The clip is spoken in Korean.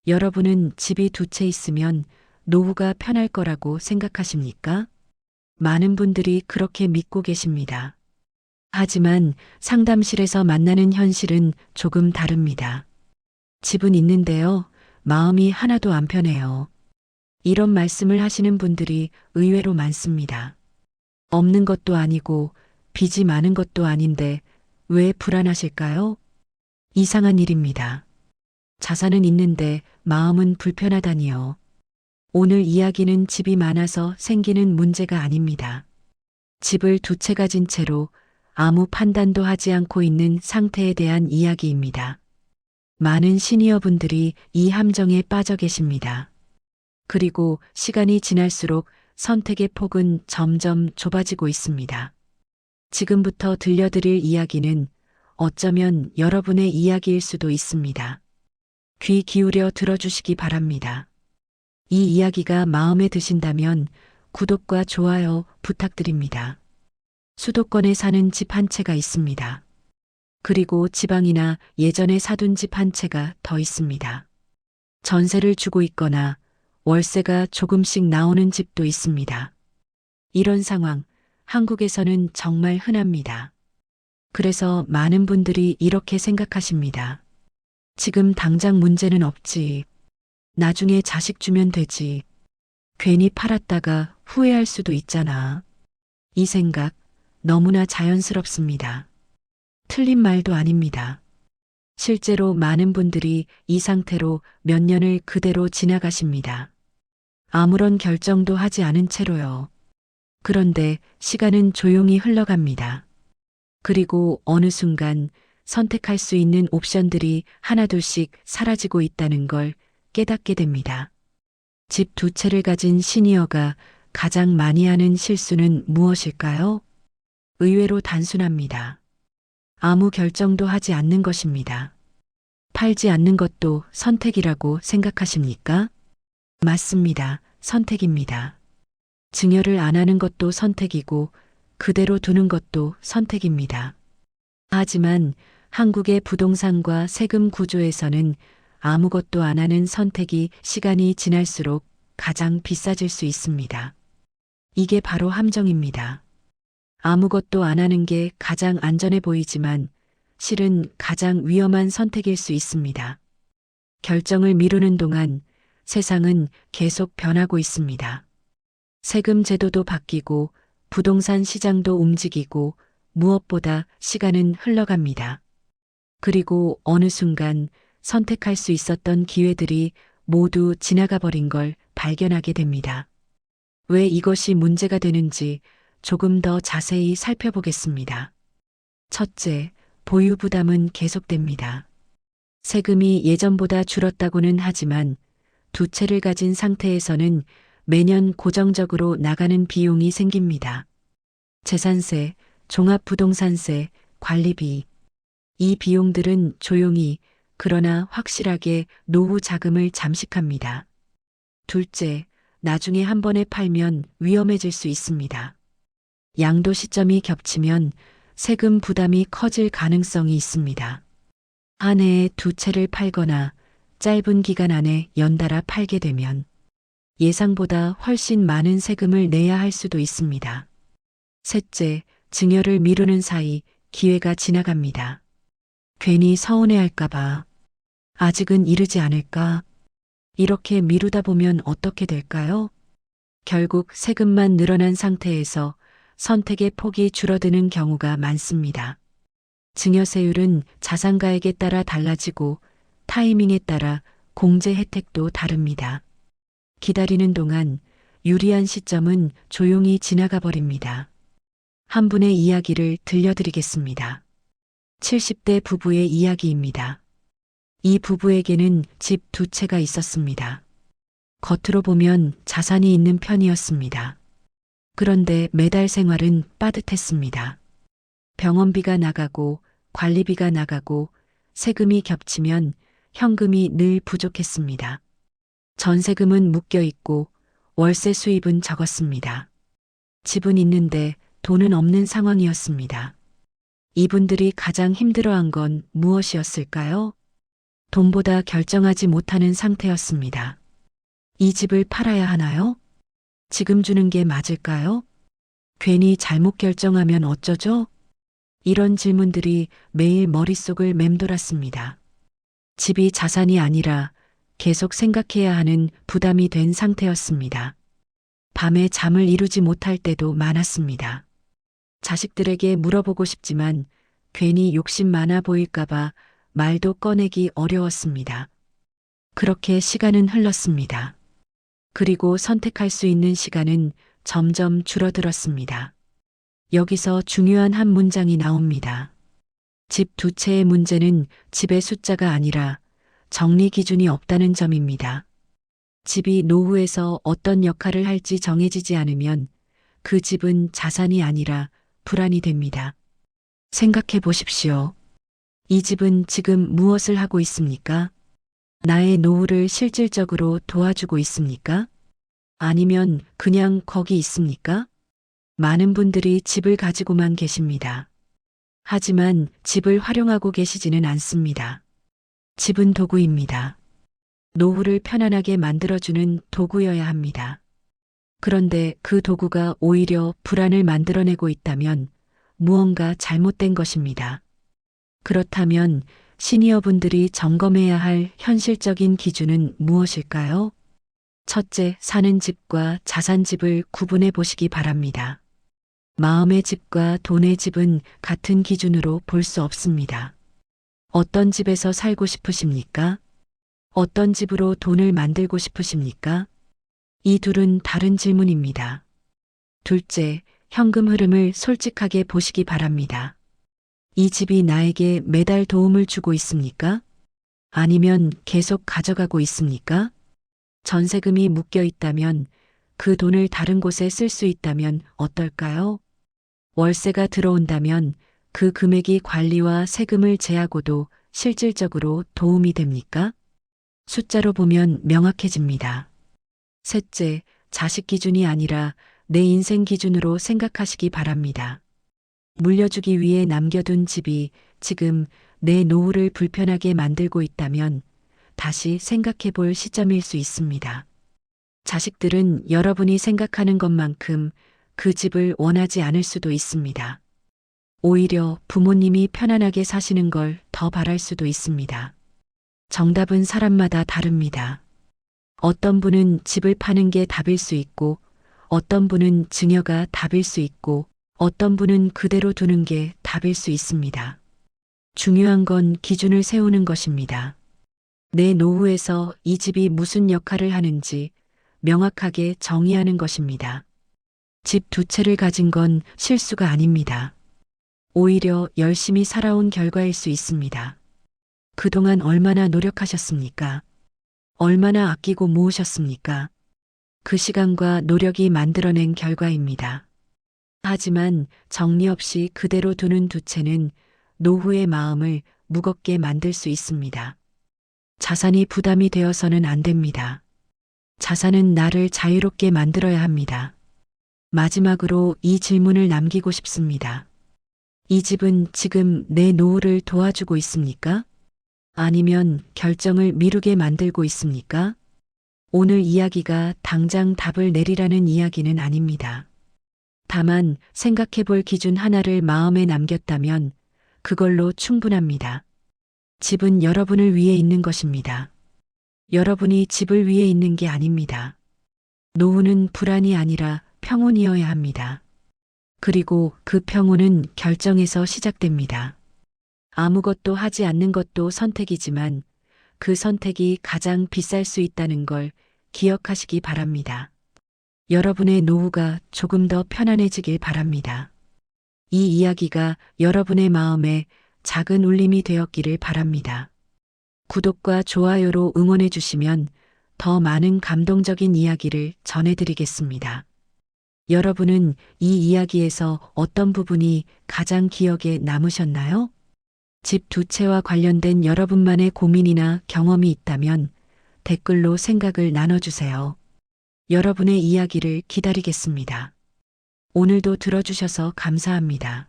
여러분은 집이 두 채 있으면 노후가 편할 거라고 생각하십니까? 많은 분들이 그렇게 믿고 계십니다. 하지만 상담실에서 만나는 현실은 조금 다릅니다. 집은 있는데요. 마음이 하나도 안 편해요. 이런 말씀을 하시는 분들이 의외로 많습니다. 없는 것도 아니고 빚이 많은 것도 아닌데 왜 불안하실까요? 이상한 일입니다. 자산은 있는데 마음은 불편하다니요. 오늘 이야기는 집이 많아서 생기는 문제가 아닙니다. 집을 두 채 가진 채로 아무 판단도 하지 않고 있는 상태에 대한 이야기입니다. 많은 시니어분들이 이 함정에 빠져 계십니다. 그리고 시간이 지날수록 선택의 폭은 점점 좁아지고 있습니다. 지금부터 들려드릴 이야기는 어쩌면 여러분의 이야기일 수도 있습니다. 귀 기울여 들어주시기 바랍니다. 이 이야기가 마음에 드신다면 구독과 좋아요 부탁드립니다. 수도권에 사는 집 한 채가 있습니다. 그리고 지방이나 예전에 사둔 집 한 채가 더 있습니다. 전세를 주고 있거나 월세가 조금씩 나오는 집도 있습니다. 이런 상황, 한국에서는 정말 흔합니다. 그래서 많은 분들이 이렇게 생각하십니다. 지금 당장 문제는 없지. 나중에 자식 주면 되지. 괜히 팔았다가 후회할 수도 있잖아. 이 생각 너무나 자연스럽습니다. 틀린 말도 아닙니다. 실제로 많은 분들이 이 상태로 몇 년을 그대로 지나가십니다. 아무런 결정도 하지 않은 채로요. 그런데 시간은 조용히 흘러갑니다. 그리고 어느 순간 선택할 수 있는 옵션들이 하나둘씩 사라지고 있다는 걸 깨닫게 됩니다. 집 두 채를 가진 시니어가 가장 많이 하는 실수는 무엇일까요? 의외로 단순합니다. 아무 결정도 하지 않는 것입니다. 팔지 않는 것도 선택이라고 생각하십니까? 맞습니다. 선택입니다. 증여를 안 하는 것도 선택이고 그대로 두는 것도 선택입니다. 하지만 한국의 부동산과 세금 구조에서는 아무것도 안 하는 선택이 시간이 지날수록 가장 비싸질 수 있습니다. 이게 바로 함정입니다. 아무것도 안 하는 게 가장 안전해 보이지만 실은 가장 위험한 선택일 수 있습니다. 결정을 미루는 동안 세상은 계속 변하고 있습니다. 세금 제도도 바뀌고 부동산 시장도 움직이고 무엇보다 시간은 흘러갑니다. 그리고 어느 순간 선택할 수 있었던 기회들이 모두 지나가 버린 걸 발견하게 됩니다. 왜 이것이 문제가 되는지 조금 더 자세히 살펴보겠습니다. 첫째, 보유 부담은 계속됩니다. 세금이 예전보다 줄었다고는 하지만 두 채를 가진 상태에서는 매년 고정적으로 나가는 비용이 생깁니다. 재산세, 종합부동산세, 관리비. 이 비용들은 조용히 그러나 확실하게 노후 자금을 잠식합니다. 둘째, 나중에 한 번에 팔면 위험해질 수 있습니다. 양도 시점이 겹치면 세금 부담이 커질 가능성이 있습니다. 한 해에 두 채를 팔거나 짧은 기간 안에 연달아 팔게 되면 예상보다 훨씬 많은 세금을 내야 할 수도 있습니다. 셋째, 증여를 미루는 사이 기회가 지나갑니다. 괜히 서운해할까봐, 아직은 이르지 않을까? 이렇게 미루다 보면 어떻게 될까요? 결국 세금만 늘어난 상태에서 선택의 폭이 줄어드는 경우가 많습니다. 증여세율은 자산가액에 따라 달라지고 타이밍에 따라 공제 혜택도 다릅니다. 기다리는 동안 유리한 시점은 조용히 지나가 버립니다. 한 분의 이야기를 들려드리겠습니다. 70대 부부의 이야기입니다. 이 부부에게는 집 두 채가 있었습니다. 겉으로 보면 자산이 있는 편이었습니다. 그런데 매달 생활은 빠듯했습니다. 병원비가 나가고 관리비가 나가고 세금이 겹치면 현금이 늘 부족했습니다. 전세금은 묶여 있고 월세 수입은 적었습니다. 집은 있는데 돈은 없는 상황이었습니다. 이분들이 가장 힘들어한 건 무엇이었을까요? 돈보다 결정하지 못하는 상태였습니다. 이 집을 팔아야 하나요? 지금 주는 게 맞을까요? 괜히 잘못 결정하면 어쩌죠? 이런 질문들이 매일 머릿속을 맴돌았습니다. 집이 자산이 아니라 계속 생각해야 하는 부담이 된 상태였습니다. 밤에 잠을 이루지 못할 때도 많았습니다. 자식들에게 물어보고 싶지만 괜히 욕심 많아 보일까봐 말도 꺼내기 어려웠습니다. 그렇게 시간은 흘렀습니다. 그리고 선택할 수 있는 시간은 점점 줄어들었습니다. 여기서 중요한 한 문장이 나옵니다. 집 두 채의 문제는 집의 숫자가 아니라 정리 기준이 없다는 점입니다. 집이 노후에서 어떤 역할을 할지 정해지지 않으면 그 집은 자산이 아니라 불안이 됩니다. 생각해 보십시오. 이 집은 지금 무엇을 하고 있습니까? 나의 노후를 실질적으로 도와주고 있습니까? 아니면 그냥 거기 있습니까? 많은 분들이 집을 가지고만 계십니다. 하지만 집을 활용하고 계시지는 않습니다. 집은 도구입니다. 노후를 편안하게 만들어주는 도구여야 합니다. 그런데 그 도구가 오히려 불안을 만들어내고 있다면 무언가 잘못된 것입니다. 그렇다면 시니어분들이 점검해야 할 현실적인 기준은 무엇일까요? 첫째, 사는 집과 자산집을 구분해 보시기 바랍니다. 마음의 집과 돈의 집은 같은 기준으로 볼 수 없습니다. 어떤 집에서 살고 싶으십니까? 어떤 집으로 돈을 만들고 싶으십니까? 이 둘은 다른 질문입니다. 둘째, 현금 흐름을 솔직하게 보시기 바랍니다. 이 집이 나에게 매달 도움을 주고 있습니까? 아니면 계속 가져가고 있습니까? 전세금이 묶여 있다면 그 돈을 다른 곳에 쓸 수 있다면 어떨까요? 월세가 들어온다면 그 금액이 관리와 세금을 제하고도 실질적으로 도움이 됩니까? 숫자로 보면 명확해집니다. 셋째, 자식 기준이 아니라 내 인생 기준으로 생각하시기 바랍니다. 물려주기 위해 남겨둔 집이 지금 내 노후를 불편하게 만들고 있다면 다시 생각해 볼 시점일 수 있습니다. 자식들은 여러분이 생각하는 것만큼 그 집을 원하지 않을 수도 있습니다. 오히려 부모님이 편안하게 사시는 걸 더 바랄 수도 있습니다. 정답은 사람마다 다릅니다. 어떤 분은 집을 파는 게 답일 수 있고, 어떤 분은 증여가 답일 수 있고, 어떤 분은 그대로 두는 게 답일 수 있습니다. 중요한 건 기준을 세우는 것입니다. 내 노후에서 이 집이 무슨 역할을 하는지 명확하게 정의하는 것입니다. 집 두 채를 가진 건 실수가 아닙니다. 오히려 열심히 살아온 결과일 수 있습니다. 그동안 얼마나 노력하셨습니까? 얼마나 아끼고 모으셨습니까? 그 시간과 노력이 만들어낸 결과입니다. 하지만 정리 없이 그대로 두는 두 채는 노후의 마음을 무겁게 만들 수 있습니다. 자산이 부담이 되어서는 안 됩니다. 자산은 나를 자유롭게 만들어야 합니다. 마지막으로 이 질문을 남기고 싶습니다. 이 집은 지금 내 노후를 도와주고 있습니까? 아니면 결정을 미루게 만들고 있습니까? 오늘 이야기가 당장 답을 내리라는 이야기는 아닙니다. 다만 생각해 볼 기준 하나를 마음에 남겼다면 그걸로 충분합니다. 집은 여러분을 위해 있는 것입니다. 여러분이 집을 위해 있는 게 아닙니다. 노후는 불안이 아니라 평온이어야 합니다. 그리고 그 평온은 결정에서 시작됩니다. 아무것도 하지 않는 것도 선택이지만 그 선택이 가장 비쌀 수 있다는 걸 기억하시기 바랍니다. 여러분의 노후가 조금 더 편안해지길 바랍니다. 이 이야기가 여러분의 마음에 작은 울림이 되었기를 바랍니다. 구독과 좋아요로 응원해 주시면 더 많은 감동적인 이야기를 전해드리겠습니다. 여러분은 이 이야기에서 어떤 부분이 가장 기억에 남으셨나요? 집 두 채와 관련된 여러분만의 고민이나 경험이 있다면 댓글로 생각을 나눠주세요. 여러분의 이야기를 기다리겠습니다. 오늘도 들어주셔서 감사합니다.